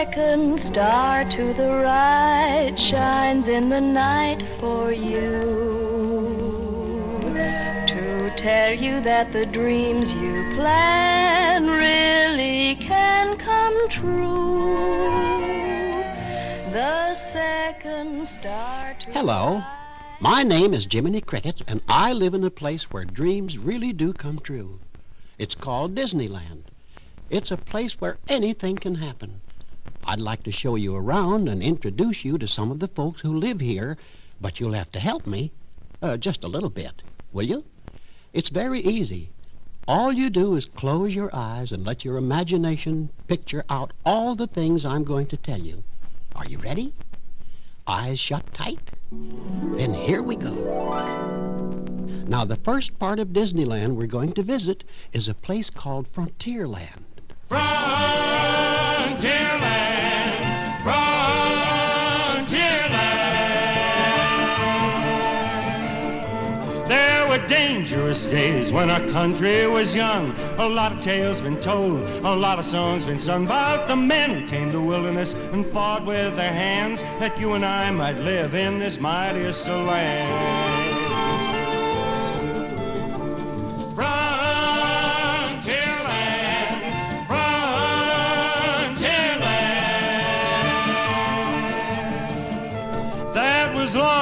second star to the right shines in the night for you, to tell you that the dreams you plan really can come true. The second star to Hello. My name is Jiminy Cricket, and I live in a place where dreams really do come true. It's called Disneyland. It's a place where anything can happen. I'd like to show you around and introduce you to some of the folks who live here, but you'll have to help me just a little bit, will you? It's very easy. All you do is close your eyes and let your imagination picture out all the things I'm going to tell you. Are you ready? Eyes shut tight? Then here we go. Now, the first part of Disneyland we're going to visit is a place called Frontierland. Frontierland, Frontierland. There were dangerous days when our country was young. A lot of tales been told, a lot of songs been sung about the men who tamed the wilderness and fought with their hands that you and I might live in this mightiest of lands.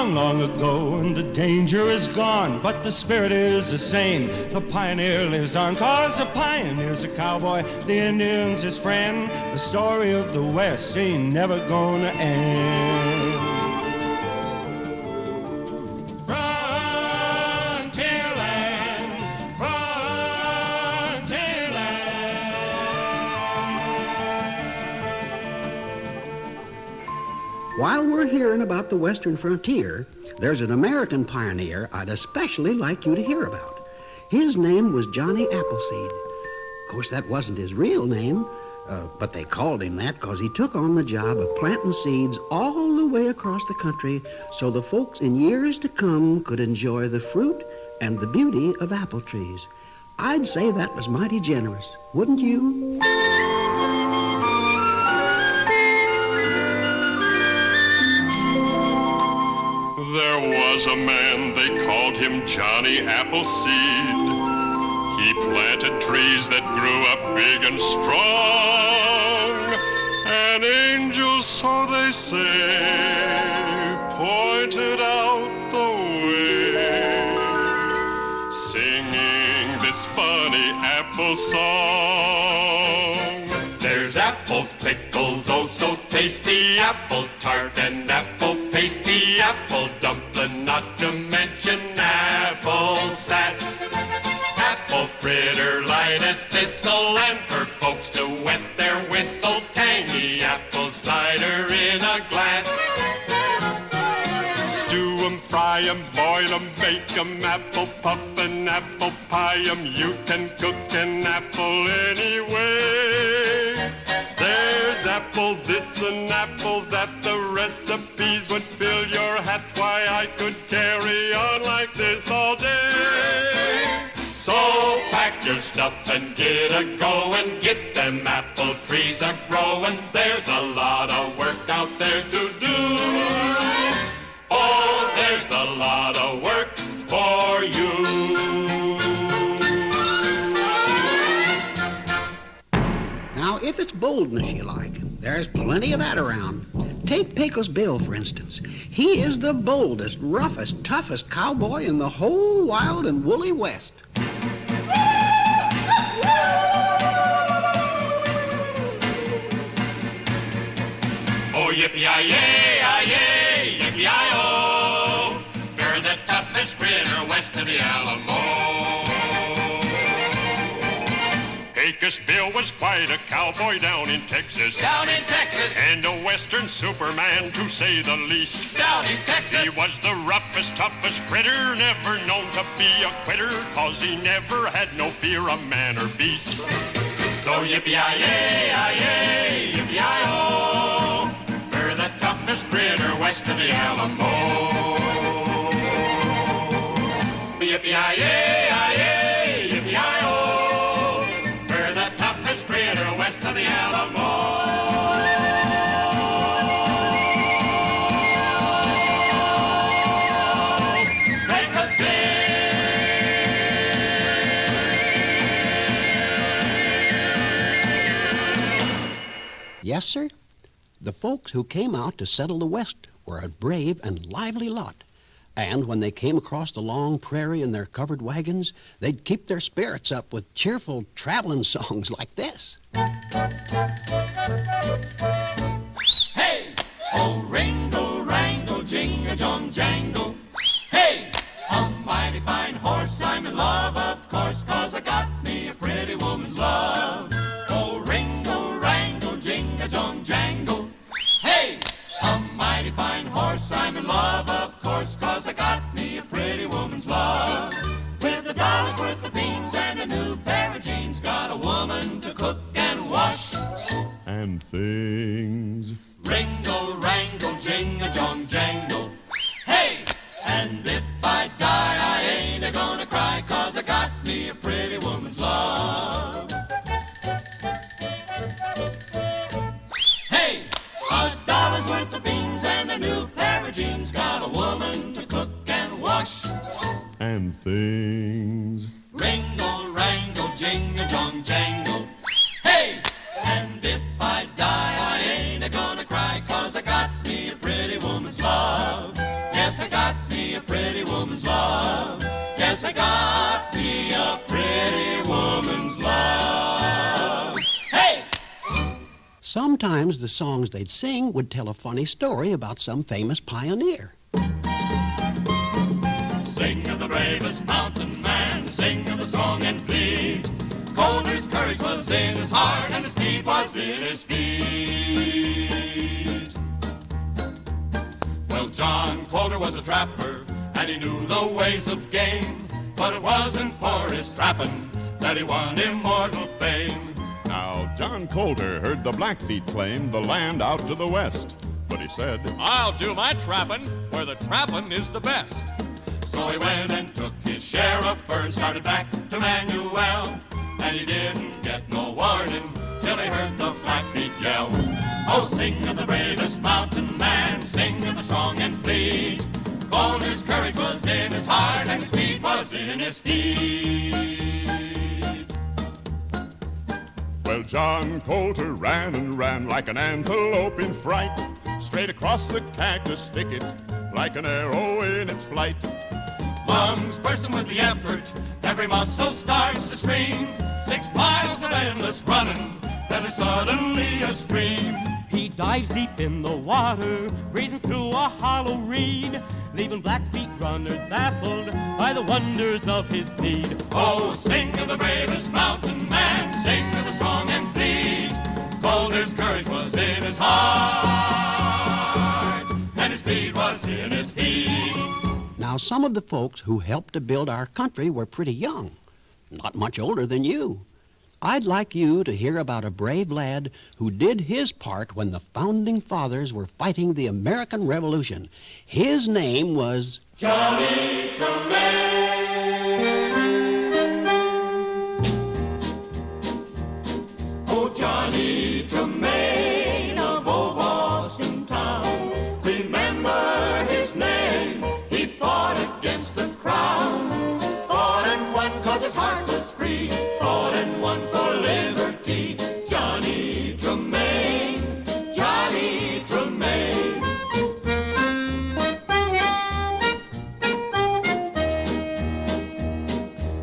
Long ago, and the danger is gone, but the spirit is the same. The pioneer lives on, 'cause the pioneer's a cowboy, the Indian's his friend. The story of the West ain't never gonna end. Frontierland, Frontierland. While we're hearing about the Western frontier, there's an American pioneer I'd especially like you to hear about. His name was Johnny Appleseed. Of course, that wasn't his real name, but they called him that because he took on the job of planting seeds all the way across the country so the folks in years to come could enjoy the fruit and the beauty of apple trees. I'd say that was mighty generous, wouldn't you? There was a man, they called him Johnny Appleseed. He planted trees that grew up big and strong. An angel, so they say, pointed out the way, singing this funny apple song. There's apples, pickles, oh so tasty, apple tart and apple pasty, apple dumpling, not to mention apple sass. Apple fritter, light as thistle, and for folks to wet their whistle, tangy apple cider in a glass. Stew 'em, fry 'em, boil 'em, bake 'em, apple puff and apple pie 'em. You can cook an apple anyway. There's apple this and apple that, the recipes would fill your hat. Why, I could carry on like this all day. So pack your stuff and get a going, get them apple trees a growing. There's a lot of work out there to do. Oh, there's a lot of work for you. Now, if it's boldness you like, there's plenty of that around. Take Pecos Bill, for instance. He is the boldest, roughest, toughest cowboy in the whole wild and woolly West. Oh, yippee-yi-yay, yippee-yi-oh, we're the toughest critter west of the Alamo. Pecos Bill was quite a cowboy down in Texas. Down in Texas. And a western superman, to say the least. Down in Texas. He was the roughest, toughest critter, never known to be a quitter, 'cause he never had no fear of man or beast. So yippee-yi-yay, yippee-yi-oh, we're the toughest critter west of the Alamo. Yippee-yi-yay, yippee-yi-oh, we're the toughest critter west of the Alamo. Yes, sir. The folks who came out to settle the West were a brave and lively lot. And when they came across the long prairie in their covered wagons, they'd keep their spirits up with cheerful traveling songs like this. Hey! Oh, Wringle Wrangle, jing-a-jong jangle. Hey! A mighty fine horse, I'm in love, of course, 'cause I got me a pretty woman's love. Oh, Wringle Wrangle, jing-a-jong jangle. Hey! A mighty fine horse, I'm in love, of course, 'cause I got me a pretty woman's love. With $1 worth of beans and a new pair of jeans, got a woman to cook and wash. And things. Wringle Wrangle, jing-a-jong jangle. Hey! And if I die, I ain't a-gonna cry, 'cause I got me a pretty woman's love. Hey! $1 worth of beans and a new pair of jeans, got a woman to cook and wash. And things. Wringle Wrangle, jing-a-jong jangle. Hey! And if I die, I ain't a-gonna cry, 'cause I got me a pretty woman's love. Yes, I got me a pretty woman's love. Yes, I got me a pretty woman's love. Hey! Sometimes the songs they'd sing would tell a funny story about some famous pioneer. Sing of the bravest mountain man, sing of the strong and fleet. Colter's courage was in his heart and his speed was in his feet. Well, John Colter was a trapper and he knew the ways of game, but it wasn't for his trapping that he won immortal fame. Now, John Colter heard the Blackfeet claim the land out to the west. But he said, I'll do my trappin' where the trappin' is the best. So he went and took his share of furs, started back to Manuel, and he didn't get no warning till he heard the Blackfeet yell. Oh, sing of the bravest mountain man, sing of the strong and fleet. Colter's courage was in his heart and his speed was in his feet. well, John Colter ran and ran like an antelope in fright, straight across the cactus thicket like an arrow in its flight. Lungs bursting with the effort, every muscle starts to scream. 6 miles of endless running, then there's suddenly a stream. He dives deep in the water, breathing through a hollow reed, leaving Blackfeet runners baffled by the wonders of his speed. Oh, sing of the bravest mountain man, sing of the strong and fleet. Colter's courage was in his heart, and his speed was in his feet. Now, some of the folks who helped to build our country were pretty young, not much older than you. I'd like you to hear about a brave lad who did his part when the founding fathers were fighting the American Revolution. His name was Johnny Tremain. Oh, Johnny Tremain of old Boston town. Remember his name, he fought against the crown. Fought and won 'cause his heart was free. Fought and won for liberty. Johnny Tremain, Johnny Tremain.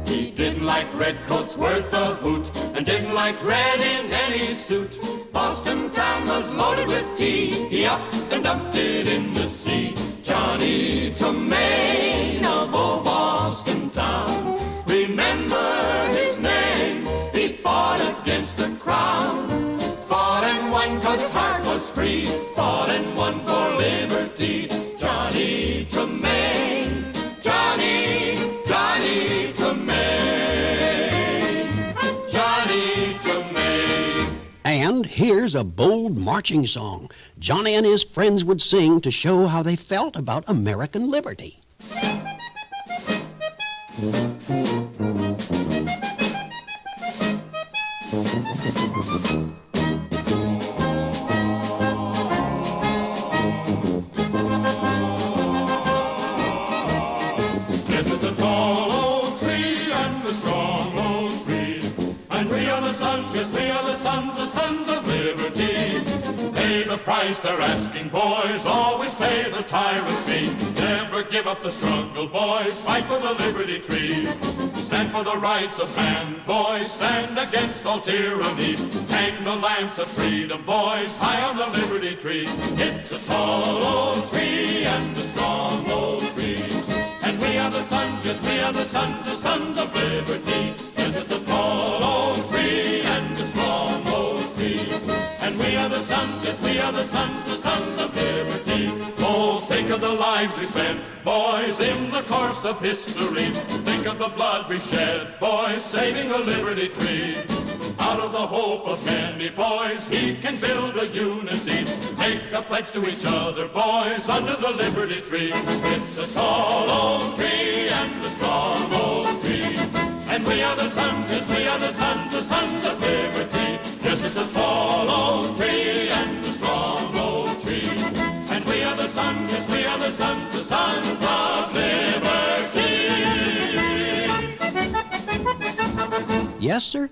He didn't like redcoats worth a hoot, and didn't like red in any suit. Boston town was loaded with tea, he up and dumped it in the sea. Johnny Tremain of old Boston town. Remember his name, he fought against the crown. Fought and won 'cause his heart was free. Fought and won for liberty. Johnny Tremain, Johnny, Johnny Tremain, Johnny Tremain. And here's a bold marching song Johnny and his friends would sing to show how they felt about American liberty. Yes, it's a tall old tree and a strong old tree, and we are the sons, yes, we are the sons of liberty. price they're asking, boys. Always pay the tyrant's fee. Never give up the struggle, boys. Fight for the liberty tree. Stand for the rights of man, boys. Stand against all tyranny. Hang the lance of freedom, boys, high on the liberty tree. It's a tall old tree and a strong old tree. And we are the sons, yes, we are the sons of liberty. Yes, it's a tall old tree and a strong old tree. And we are the sons, yes, we are the sons of liberty. Oh, think of the lives we spent, boys, in the course of history. Think of the blood we shed, boys, saving the liberty tree. Out of the hope of many, boys, he can build a unity. Make a pledge to each other, boys, under the liberty tree. It's a tall old tree and a strong old tree. And we are the sons, yes, we are the sons of liberty. Yes, it's a tall old tree and a strong old tree. And we are the sons, yes, we are the sons of liberty. Yes, sir.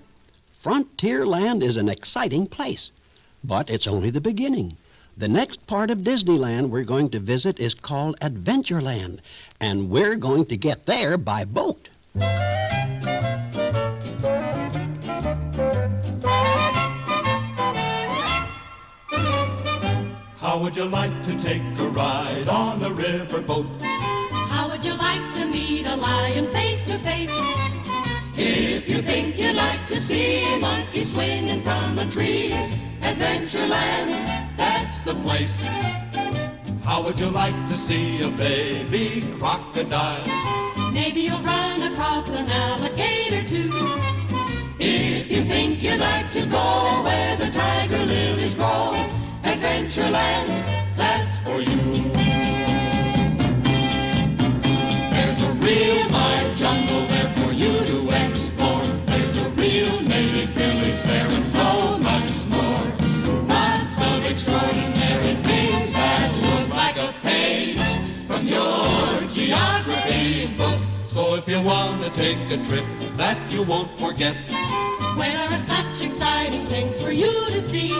Frontierland is an exciting place, but it's only the beginning. The next part of Disneyland we're going to visit is called Adventureland, and we're going to get there by boat. How would you like to take a ride on a riverboat? How would you like to meet a lion face to face? If you think you'd like to see a monkey swinging from a tree, Adventureland, that's the place. How would you like to see a baby crocodile? Maybe you'll run across an alligator too. If you think you'd like to go where the tiger lilies grow, Adventureland, that's for you. There's a real wide jungle there for you to explore. There's a real native village there and so much more. Lots of extraordinary things that look like a page from your geography book. So if you want to take a trip that you won't forget, where there are such exciting things for you to see,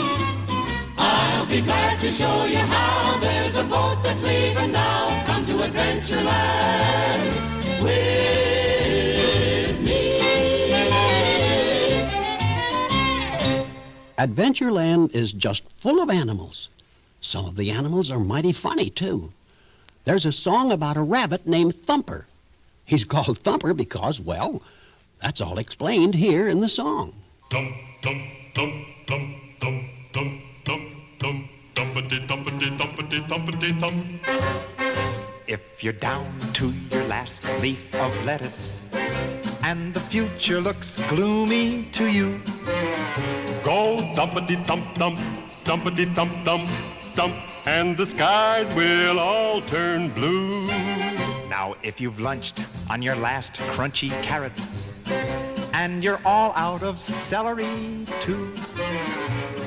I'll be glad to show you how. There's a boat that's leaving now. Come to Adventureland with me. Adventureland is just full of animals. Some of the animals are mighty funny, too. There's a song about a rabbit named Thumper. He's called Thumper because, well, that's all explained here in the song. Dum, dum, dum, dum, dum, dum, dum, dum, dumpity, dumpity, dumpity, dumpity, dum. If you're down to your last leaf of lettuce and the future looks gloomy to you, Go dumpity, dump, dump, dumpity, dump, dump, dump, and the skies will all turn blue. now if you've lunched on your last crunchy carrot and you're all out of celery too,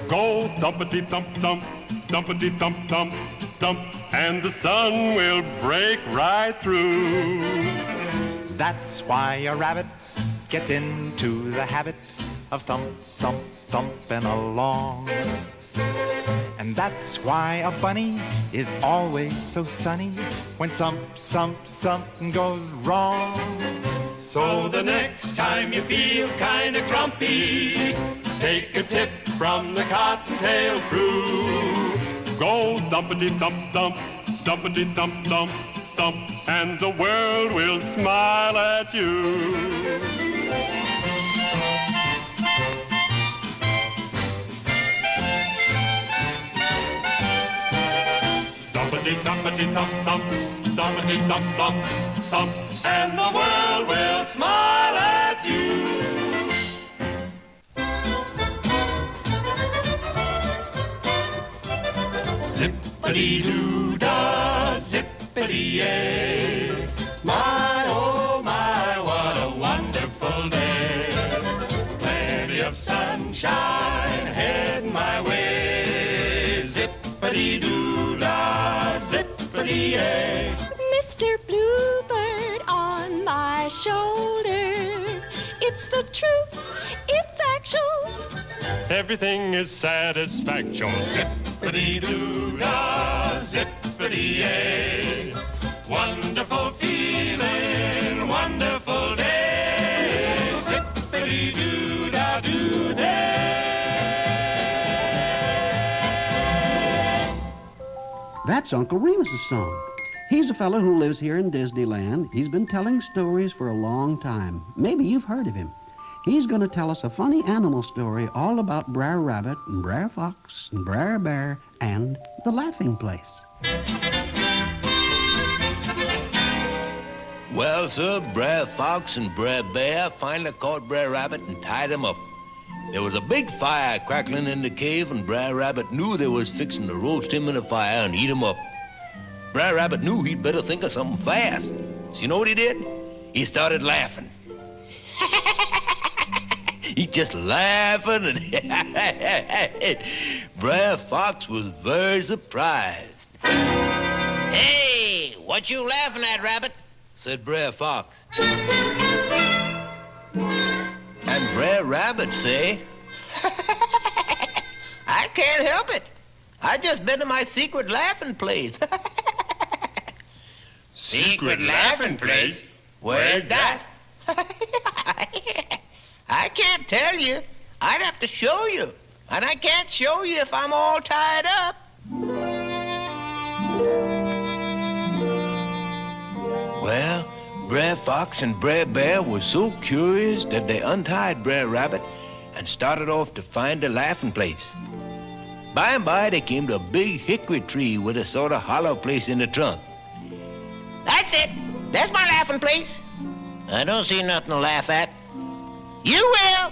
Go dumpity, dump, dump, dumpity, dump, dump, dump, and the sun will break right through. that's why a rabbit gets into the habit of thump, thump, thumping along. And that's why a bunny is always so sunny when something goes wrong. So the next time you feel kind of grumpy, take a tip from the Cottontail crew. Go dumpity, dump, dump, dumpity, dump, dump, dump, and the world will smile at you. Dumpity, dumpity, dump, dump, dumpity, dump, dump, dump, and the world will smile at you. Zip-a-dee-doo-dah, zip-a-dee-yay. My, oh my, what a wonderful day. Plenty of sunshine heading my way. Zip-a-dee-doo-dah, zip-a-dee-yay. Mr. Bluebird on my shoulder. It's the truth, it's actual. everything is satisfaction. Zip-a-dee-doo-dah, zip-a-dee-yay. Wonderful feeling, wonderful day. Zip-a-dee-doo-dah-doo-day. That's Uncle Remus's song. He's a fellow who lives here in Disneyland. He's been telling stories for a long time. Maybe you've heard of him. He's going to tell us a funny animal story all about Brer Rabbit and Brer Fox and Brer Bear and the Laughing Place. Well, sir, Brer Fox and Brer Bear finally caught Brer Rabbit and tied him up. There was a big fire crackling in the cave, and Brer Rabbit knew they was fixing to roast him in the fire and eat him up. Brer Rabbit knew he'd better think of something fast. So you know what he did? He started laughing. He just laughing, and Brer Fox was very surprised. "Hey, what you laughing at, Rabbit?" said Brer Fox. And Brer Rabbit say, "I can't help it. I just been to my secret laughing place." Secret laughing place? Where's that? I can't tell you. I'd have to show you. And I can't show you if I'm all tied up. Well, Brer Fox and Brer Bear were so curious that they untied Brer Rabbit and started off to find a laughing place. By and by, they came to a big hickory tree with a sort of hollow place in the trunk. "That's it. That's my laughing place." "I don't see nothing to laugh at." "You will.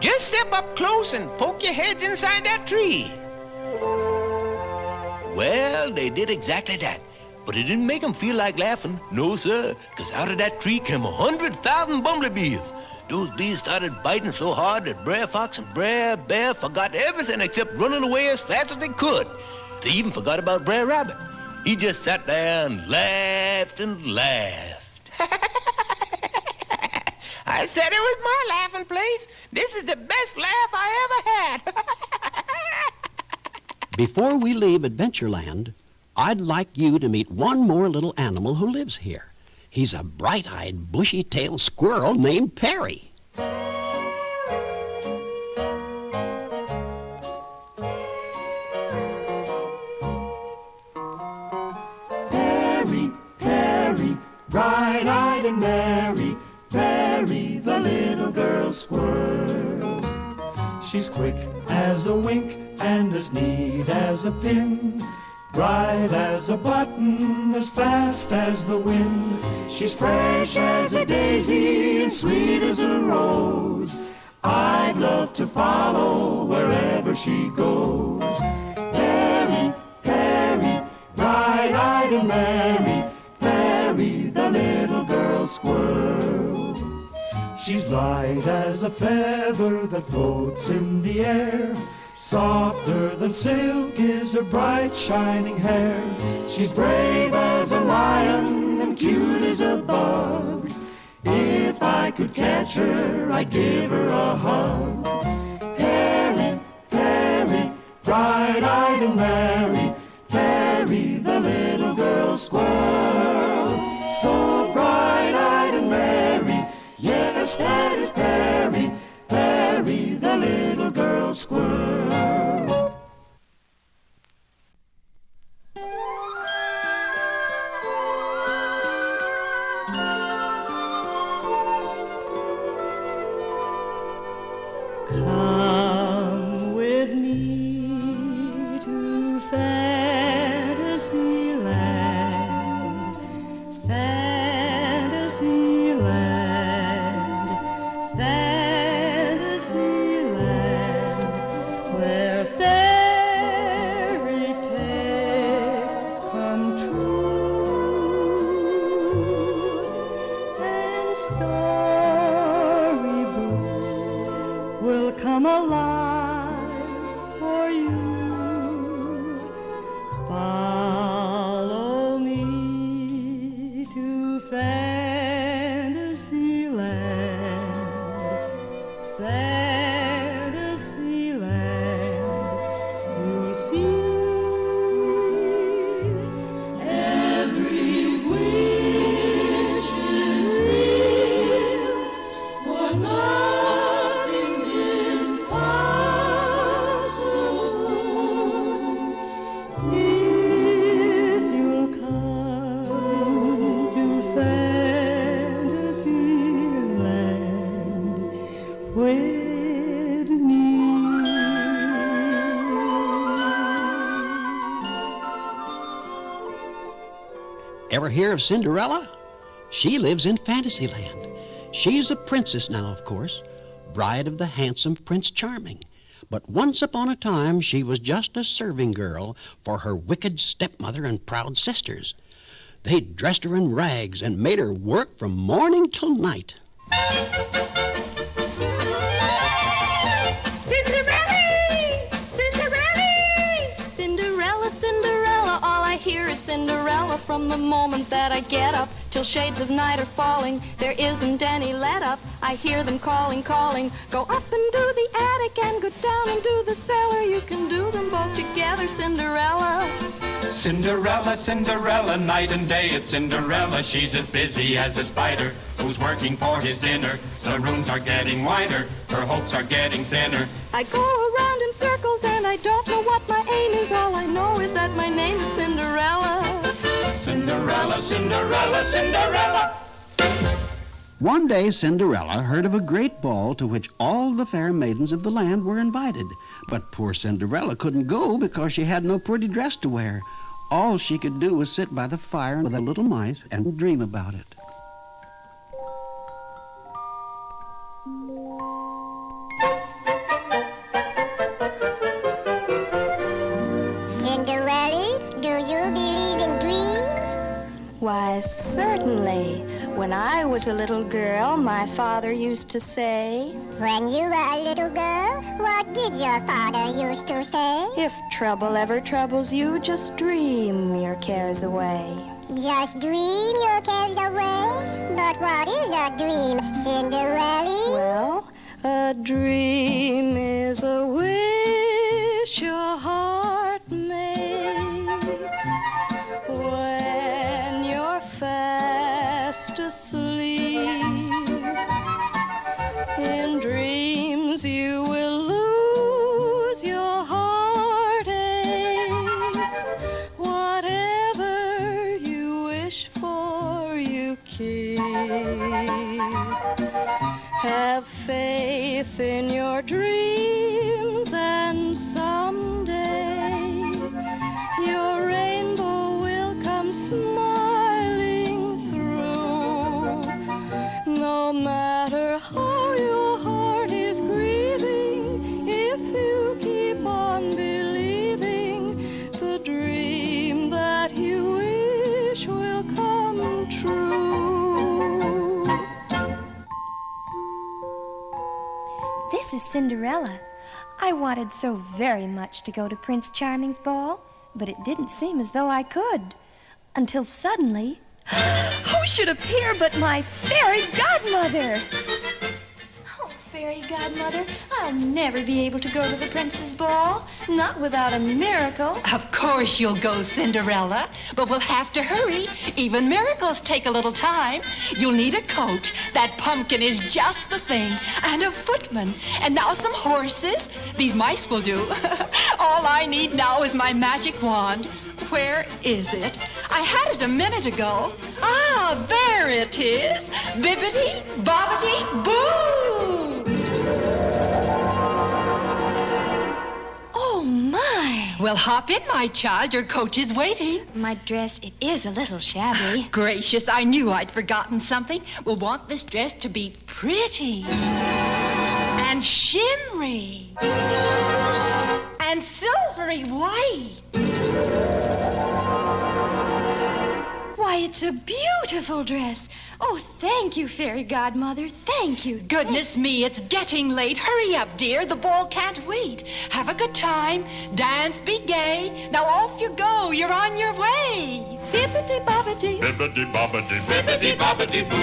Just step up close and poke your heads inside that tree." Well, they did exactly that. But it didn't make them feel like laughing. No, sir, because out of that tree came 100,000 bumblebees. Those bees started biting so hard that Brer Fox and Brer Bear forgot everything except running away as fast as they could. They even forgot about Brer Rabbit. He just sat there and laughed and laughed. I said it was my laughing place. This is the best laugh I ever had. Before we leave Adventureland, I'd like you to meet one more little animal who lives here. He's a bright-eyed, bushy-tailed squirrel named Perri. Perri, Perri, bright-eyed and merry, Perri, the little girl squirrel. She's quick as a wink and as neat as a pin, bright as a button, as fast as the wind. She's fresh as a daisy and sweet as a rose. I'd love to follow wherever she goes. Perri, Perri, bright-eyed and merry, Perri, the little girl squirrel. She's light as a feather that floats in the air. Softer than silk is her bright shining hair. She's brave as a lion and cute as a bug. If I could catch her, I'd give her a hug. Perri, Perri, bright-eyed and merry, Perri, the little girl squirrel. So bright-eyed and merry, yes, that is Perri, Perri, the little girl squirrel. Come with me to Fantasyland, Fantasyland, Fantasyland. Ever hear of Cinderella? She lives in Fantasyland. She's a princess now, of course, bride of the handsome Prince Charming. But once upon a time, she was just a serving girl for her wicked stepmother and proud sisters. They dressed her in rags and made her work from morning till night. Here is Cinderella from the moment that I get up till shades of night are falling. There isn't any let up. I hear them calling, calling. Go up and do the attic and go down and do the cellar. You can do them both together, Cinderella. Cinderella, Cinderella, night and day it's Cinderella. She's as busy as a spider who's working for his dinner. The rooms are getting wider, her hopes are getting thinner. I go around in circles and I don't know what my aim is. All I know is that my name is Cinderella. Cinderella, Cinderella, Cinderella. One day Cinderella heard of a great ball to which all the fair maidens of the land were invited. But poor Cinderella couldn't go because she had no pretty dress to wear. All she could do was sit by the fire with the little mice and dream about it. Cinderella, do you believe in dreams? Why, certainly. When I was a little girl, my father used to say, When you were a little girl, what did your father used to say? If trouble ever troubles you, just dream your cares away. Just dream your cares away? But what is a dream, Cinderella? Well, a dream is a wish your heart makes when you're fast asleep. In dreams you will lose your heartaches. Whatever you wish for, you keep. Have faith in your dreams, and someday your rainbow will come smiling through. No matter how your heart is grieving, if you keep on believing, the dream that you wish will come true. This is Cinderella. I wanted so very much to go to Prince Charming's ball, but it didn't seem as though I could. Until suddenly, who should appear but my fairy godmother? Oh, fairy godmother, I'll never be able to go to the prince's ball, not without a miracle. Of course you'll go, Cinderella, but we'll have to hurry. Even miracles take a little time. You'll need a coach. That pumpkin is just the thing. And a footman. And now some horses. These mice will do. All I need now is my magic wand. Where is it? I had it a minute ago. Ah, there it is. Bibbidi Bobbidi Boo! Oh, my. Well, hop in, my child. Your coach is waiting. My dress, it is a little shabby. Gracious, I knew I'd forgotten something. We'll want this dress to be pretty and shimmery and silvery white. Why, it's a beautiful dress. Oh, thank you, fairy godmother. Thank you. Goodness me, it's getting late. Hurry up, dear. The ball can't wait. Have a good time. Dance, be gay. Now off you go. You're on your way. Bibbidi Bobbidi. Bibbidi Bobbidi Bibbidi Bobbidi Boo.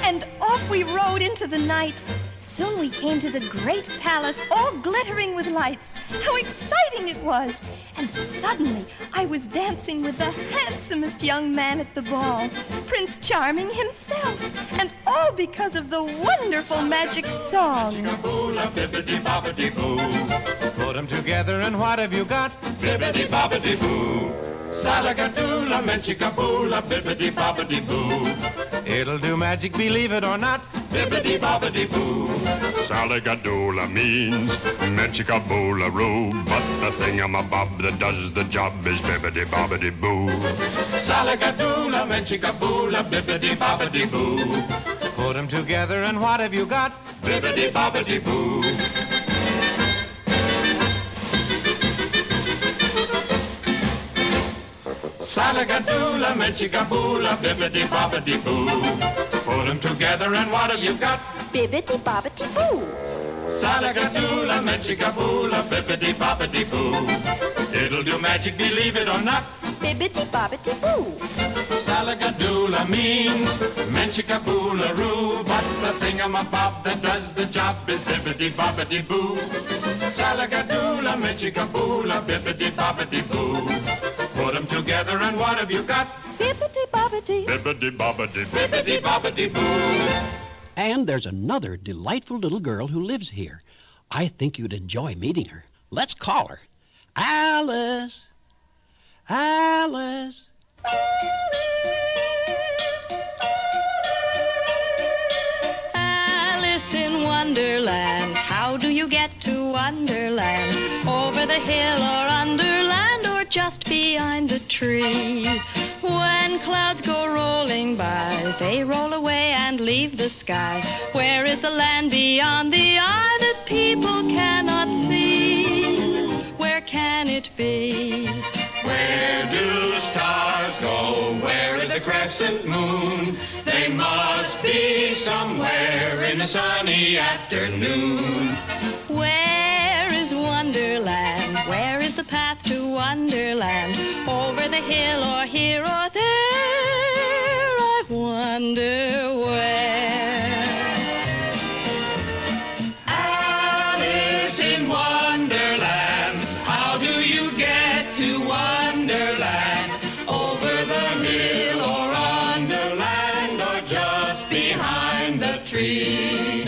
And off we rode into the night. Soon we came to the great palace, all glittering with lights. How exciting it was! And suddenly I was dancing with the handsomest young man at the ball, Prince Charming himself, and all because of the wonderful magic song. Bibbidi Bobbidi Boo. Put them together and what have you got? Bibbidi Bobbidi Boo. Salagadoola, Menchikaboola, Bibbidi Bobbidi Boo. It'll do magic, believe it or not. Bibbidi Bobbidi Boo. Saligadoola means Menchikaboola-roo, but the thingamabob that does the job is Bibbidi Bobbidi Boo. Saligadoola, Menchikaboola, Bibbidi Bobbidi Boo. Put them together and what have you got? Bibbidi Bobbidi Boo. Saligadoola, Menchikaboola, Bibbidi Bobbidi Boo. Put them together and what have you got? Bibbidi Bobbidi Boo. Saligadoola, Menchikaboola, Bibbidi Bobbidi Boo. It'll do magic, believe it or not. Bibbidi Bobbidi Boo. Saligadoola means Menchikaboola-roo, but the thingamabob that does the job is Bibbidi Bobbidi Boo. Saligadoola, Menchikaboola, Bibbidi Bobbidi Boo. Put them together and what have you got? Bibbidi Bobbidi. Bibbidi Bobbidi Boo. Bibbidi Bobbidi Boo. And there's another delightful little girl who lives here. I think you'd enjoy meeting her. Let's call her. Alice. Alice. Alice in Wonderland, how do you get to Wonderland? Over the hill or underland or just behind a tree? When clouds go rolling by, they roll away and leave the sky. Where is the land beyond the eye that people cannot see? Where can it be? Where do the stars go? Where is the crescent moon? They must be somewhere in the sunny afternoon. Where is Wonderland? Where is the path to Wonderland? Over the hill or here or there? I wonder where. Alice in Wonderland, how do you get to Wonderland? Over the hill or underland or just behind the tree?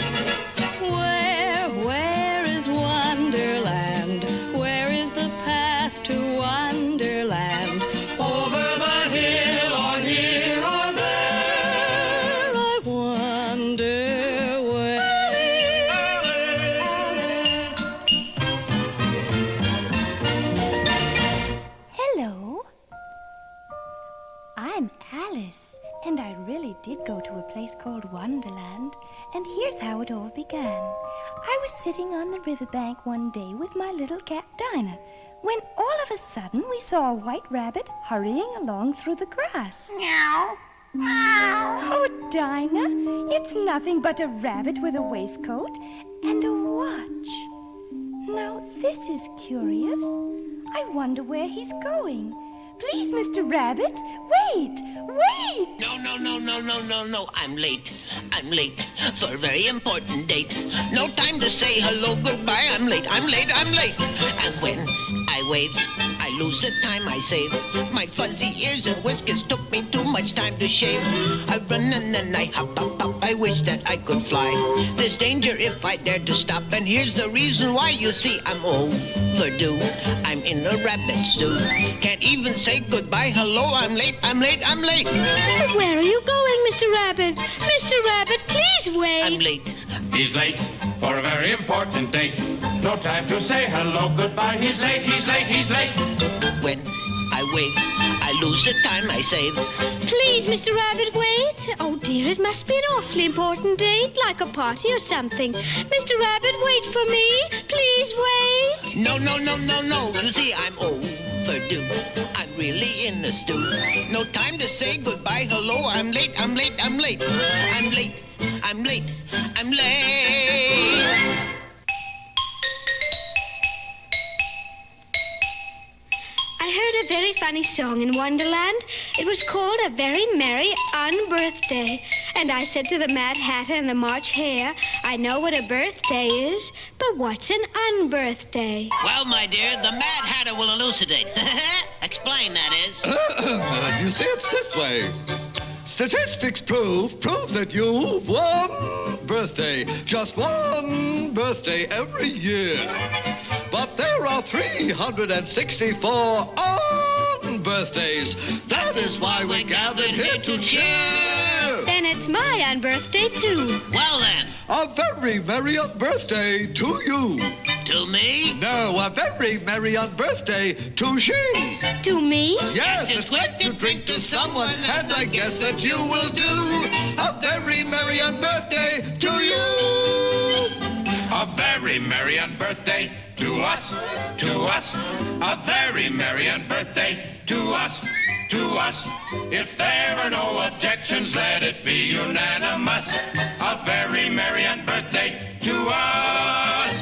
Where is Wonderland? Where is the path to Wonderland? Over the hill or here or there? I wonder where. Hello. I'm Alice, and I really did go to a place called Wonderland. And here's how it all began. I was sitting on the riverbank one day with my little cat Dinah, when all of a sudden we saw a white rabbit hurrying along through the grass. Meow. Meow. Oh, Dinah, it's nothing but a rabbit with a waistcoat and a watch. Now, this is curious. I wonder where he's going. Please, Mr. Rabbit, wait! No. I'm late for a very important date. No time to say hello, goodbye. I'm late. And when I wave, I lose the time I save. My fuzzy ears and whiskers took me too much time to shave. I run and then I hop. I wish that I could fly. There's danger if I dare to stop. And here's the reason why. You see, I'm overdue. I'm in a rabbit stew. Can't even say goodbye, hello, I'm late. But where are you going, Mr. Rabbit? Mr. Rabbit, please wait. I'm late. He's late for a very important date. No time to say hello, goodbye. He's late. When I wave, I lose the time I save. Please, Mr. Rabbit, wait. Oh, dear, it must be an awfully important date, like a party or something. Mr. Rabbit, wait for me. Please wait. No. You see, I'm overdue. I'm really in a stew. No time to say goodbye, hello, I'm late. I heard a very funny song in Wonderland. It was called A Very Merry Unbirthday. And I said to the Mad Hatter and the March Hare, I know what a birthday is, but what's an unbirthday? Well, my dear, the Mad Hatter will elucidate. Explain, that is. You see, it's this way. Statistics prove that you've one birthday. Just one birthday every year. But there are 364 birthdays. That is why we gathered here to cheer. Then it's my unbirthday, too. Well, a very merry birthday to you. To me? No, a very merry birthday to she. To me? Yes, it's sweet to drink to someone, and I guess that you will do. A very merry birthday to you. A very merry birthday to us, to us. A very merry birthday to us, to us. If there are no objections, let it be unanimous. A very merry birthday to us.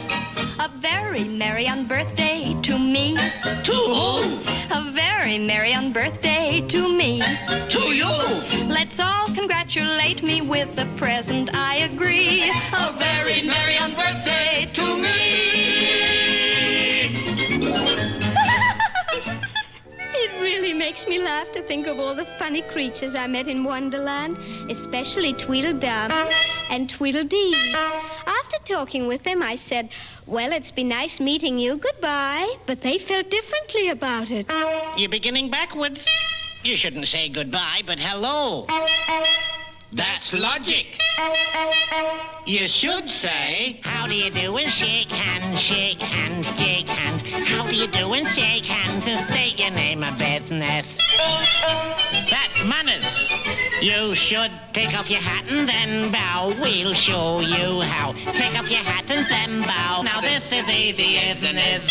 A very merry birthday to me. To who? A very merry birthday to me. To you. Let's all congratulate me with the present, I agree. A very merry birthday to me. It really makes me laugh to think of all the funny creatures I met in Wonderland, especially Tweedledum and Tweedledee. After talking with them, I said, well, it's been nice meeting you. Goodbye. But they felt differently about it. You're beginning backwards. You shouldn't say goodbye, but hello. That's logic. You should say, how do you do and shake hands, shake hands, shake hands. How do you do and shake hands and state your name and business. That's manners. You should take off your hat and then bow. We'll show you how. Take off your hat and then bow. Now this is easy, isn't it?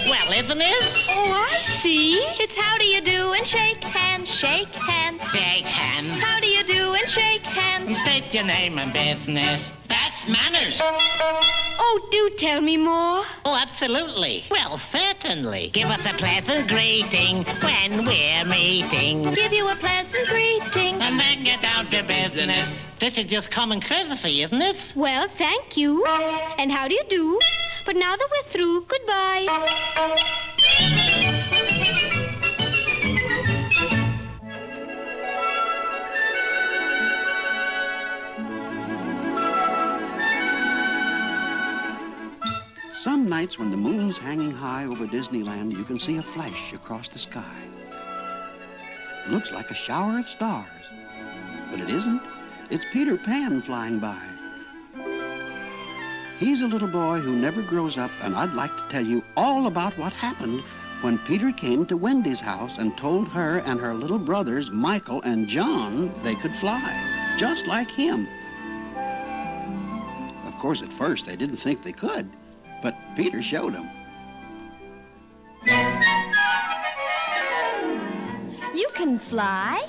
Well, isn't it? Oh, I see. It's how do you do and shake hands, shake hands. Shake hands. How do you do and shake hands. State your name and business. That's manners. Oh, do tell me more. Oh, absolutely. Well, certainly. Give us a pleasant greeting when we're meeting. Give you a pleasant greeting. And then get down to business. This is just common courtesy, isn't it? Well, thank you. And how do you do? But now that we're through, goodbye. Some nights when the moon's hanging high over Disneyland, you can see a flash across the sky. It looks like a shower of stars, but it isn't. It's Peter Pan flying by. He's a little boy who never grows up, and I'd like to tell you all about what happened when Peter came to Wendy's house and told her and her little brothers, Michael and John, they could fly, just like him. Of course, at first, they didn't think they could. But Peter showed him. You can fly.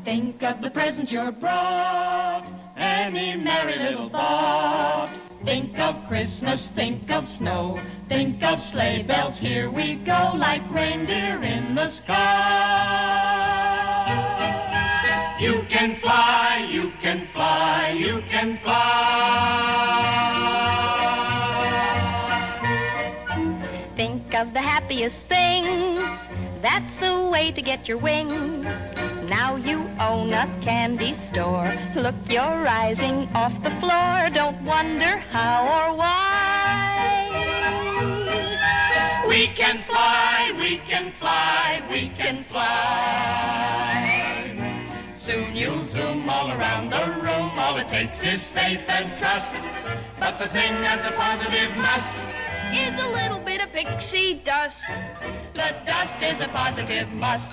Think of the presents you're brought, any merry little thought. Think of Christmas, think of snow, think of sleigh bells, here we go, like reindeer in the sky. You can fly, you can fly, you can fly. Think of the happiest things. That's the way to get your wings. Now you own a candy store. Look, you're rising off the floor. Don't wonder how or why. We can fly, we can fly, we can fly. Soon you'll zoom all around the room. All it takes is faith and trust. But the thing that's a positive must is a little bit of pixie dust. The dust is a positive must.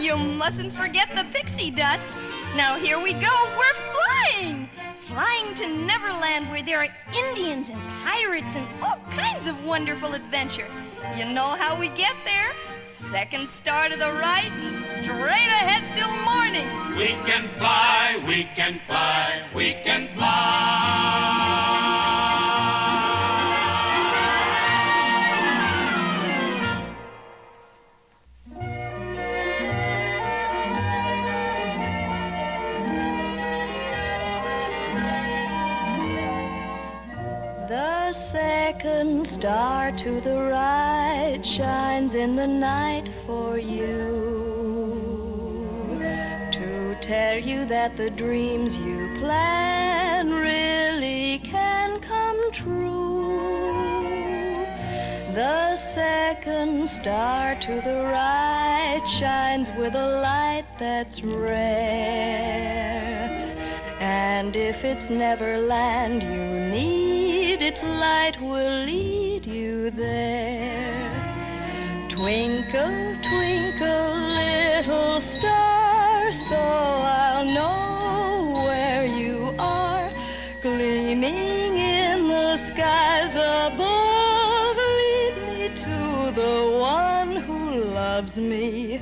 You mustn't forget the pixie dust. Now here we go, we're flying! Flying to Neverland, where there are Indians and pirates and all kinds of wonderful adventure. You know how we get there? Second star to the right and straight ahead till morning. We can fly, we can fly, we can fly. The second star to the right shines in the night for you, to tell you that the dreams you plan really can come true. The second star to the right shines with a light that's rare, And if it's Neverland you need, its light will lead you there. Twinkle, twinkle, little star, so I'll know where you are. Gleaming in the skies above, lead me to the one who loves me.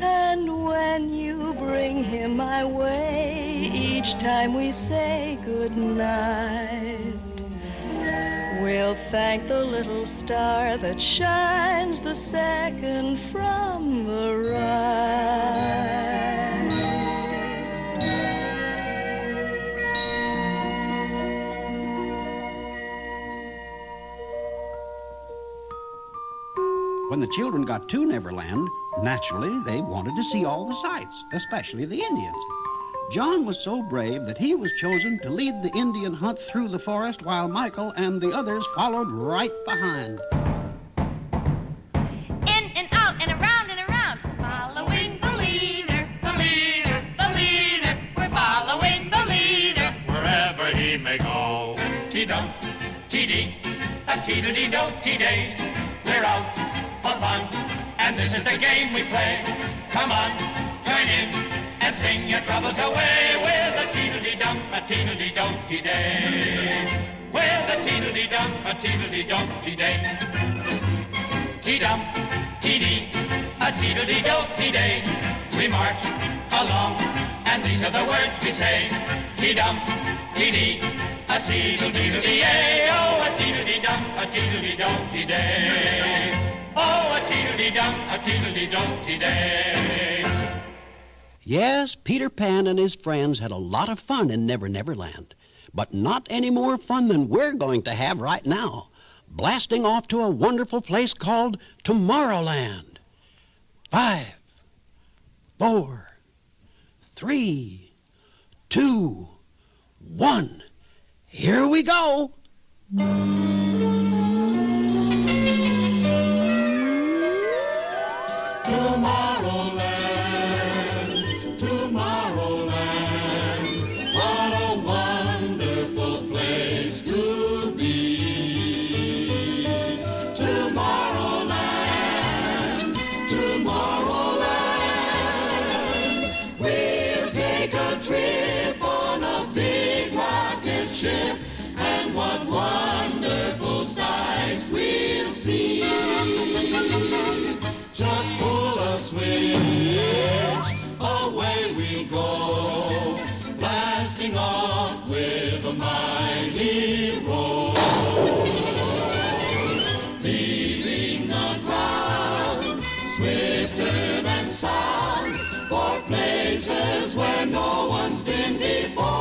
And when you bring him my way, each time we say goodnight, we'll thank the little star that shines the second from the right. When the children got to Neverland, naturally they wanted to see all the sights, especially the Indians. John was so brave that he was chosen to lead the Indian hunt through the forest while Michael and the others followed right behind. In and out and around and around, following the leader, the leader, the leader. We're following the leader wherever he may go. Tee-dum, tee-dee, a tee-dee-do, tee-day. We're out for fun, and this is the game we play. Come on, join in and sing your troubles away with a teedledee-dum, a teedledee-dum-tee-day. With a teedledee-dum, a teedledee-dum-tee-day. Tee-dum, tee-dee, a teedledee-do-tee-day. We march along, and these are the words we say. Tee-dum, tee-dee, a teedledee-dee-day. Oh, a teedledee-dum, a teedledee-dum-tee-day. Oh, a teedledee-dum, a teedledee-dum-tee-day. Yes, Peter Pan and his friends had a lot of fun in Never Never Land, but not any more fun than we're going to have right now, blasting off to a wonderful place called Tomorrowland. 5, 4, 3, 2, 1. Here we go. Tomorrowland, Tomorrowland, what a wonderful place to be. Tomorrowland, Tomorrowland, we'll take a trip on a big rocket ship, and what wonderful sights we'll see. Just pull a switch, away we go, blasting off with a mighty roar, leaving the ground swifter than sound for places where no one's been before.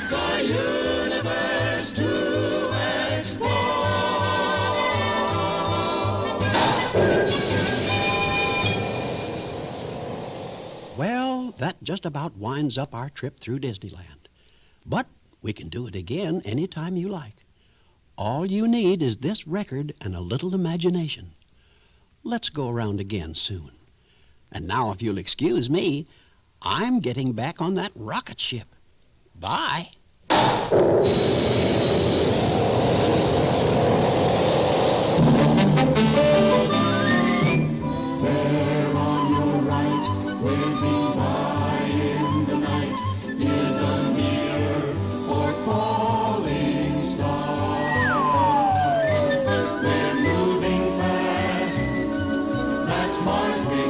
The universe to explore. Well, that just about winds up our trip through Disneyland. But we can do it again anytime you like. All you need is this record and a little imagination. Let's go around again soon. And now, if you'll excuse me, I'm getting back on that rocket ship. Bye. There on your right, whizzing by in the night, is a near or falling star. We're moving fast, that's Mars we